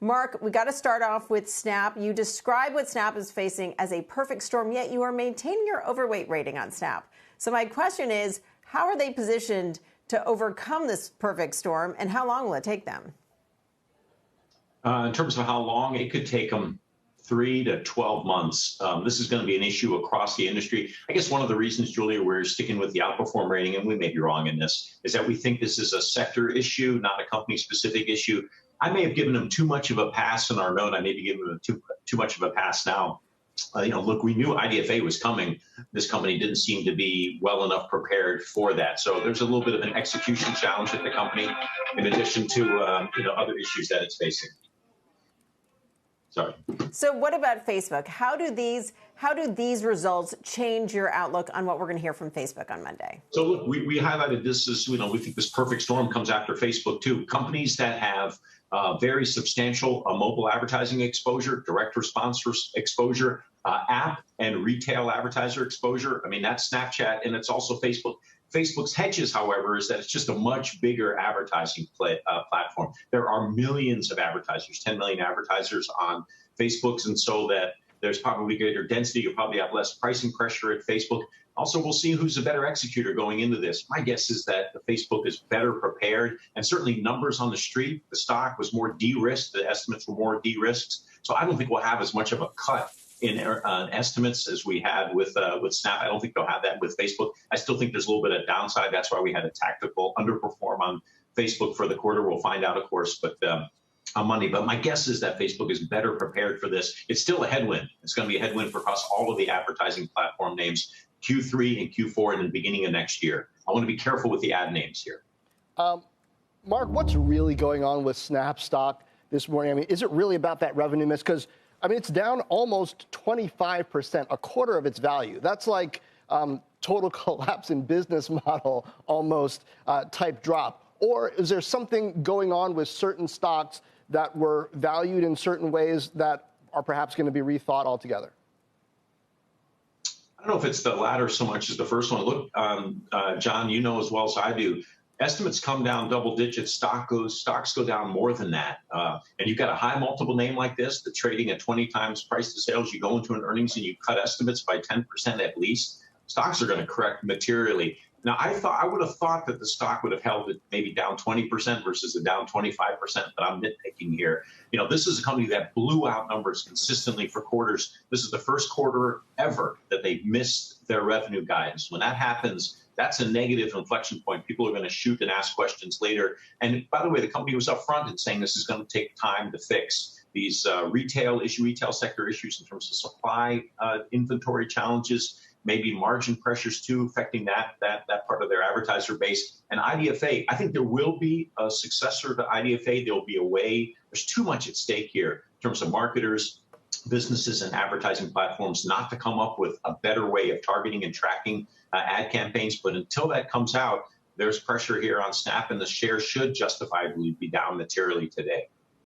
Mark, we got to start off with Snap. You describe what Snap is facing as a perfect storm, yet you are maintaining your overweight rating on Snap. So my question is, how are they positioned to overcome this perfect storm, and how long will it take them? In terms of how long, it could take them 3 to 12 months. This is going to be an issue across the industry. I guess one of the reasons, Julia, we're sticking with the outperform rating, and we may be wrong in this, is that we think this is a sector issue, not a company-specific issue. I may have given them too much of a pass in our note. I may be giving them too much of a pass now. Look, we knew IDFA was coming. This company didn't seem to be well enough prepared for that. So there's a little bit of an execution challenge at the company, in addition to other issues that it's facing. Sorry. So what about Facebook? How do these results change your outlook on what we're going to hear from Facebook on Monday? So look, we highlighted this as, we think this perfect storm comes after Facebook too. Companies that have very substantial mobile advertising exposure, direct response exposure, app and retail advertiser exposure. I mean, that's Snapchat, and it's also Facebook. Facebook's hedges, however, is that it's just a much bigger advertising platform. There are millions of advertisers, 10 million advertisers on Facebook's, and so that there's probably greater density. You'll probably have less pricing pressure at Facebook. Also, we'll see who's a better executor going into this. My guess is that Facebook is better prepared, and certainly numbers on the street. The stock was more de-risked. The estimates were more de-risked. So I don't think we'll have as much of a cut in estimates as we had with Snap. I don't think they'll have that with Facebook. I still think there's a little bit of downside. That's why we had a tactical underperform on Facebook for the quarter. We'll find out, of course, but on Monday. But my guess is that Facebook is better prepared for this. It's still a headwind. It's going to be a headwind for across all of the advertising platform names, Q3 and Q4 and the beginning of next year. I want to be careful with the ad names here. Mark, what's really going on with Snap stock this morning? I mean, is it really about that revenue miss? Because I mean, it's down almost 25%, a quarter of its value. That's like total collapse in business model, almost type drop. Or is there something going on with certain stocks that were valued in certain ways that are perhaps going to be rethought altogether? I don't know if it's the latter so much as the first one. Look, John, you know as well as I do, estimates come down double digits, stocks go down more than that. And you've got a high multiple name like this, the trading at 20 times price to sales, you go into an earnings and you cut estimates by 10% at least, stocks are going to correct materially. Now, I would have thought that the stock would have held it maybe down 20% versus a down 25%, but I'm nitpicking here. This is a company that blew out numbers consistently for quarters. This is the first quarter ever that they've missed their revenue guidance. When that happens, that's a negative inflection point. People are going to shoot and ask questions later. And by the way, the company was upfront in saying this is going to take time to fix these retail sector issues in terms of supply inventory challenges, maybe margin pressures too, affecting that part of their advertiser base. And IDFA, I think there will be a successor to IDFA. There will be a way. There's too much at stake here in terms of marketers, businesses, and advertising platforms not to come up with a better way of targeting and tracking ad campaigns. But until that comes out, there's pressure here on Snap, and the share should justifiably be down materially today.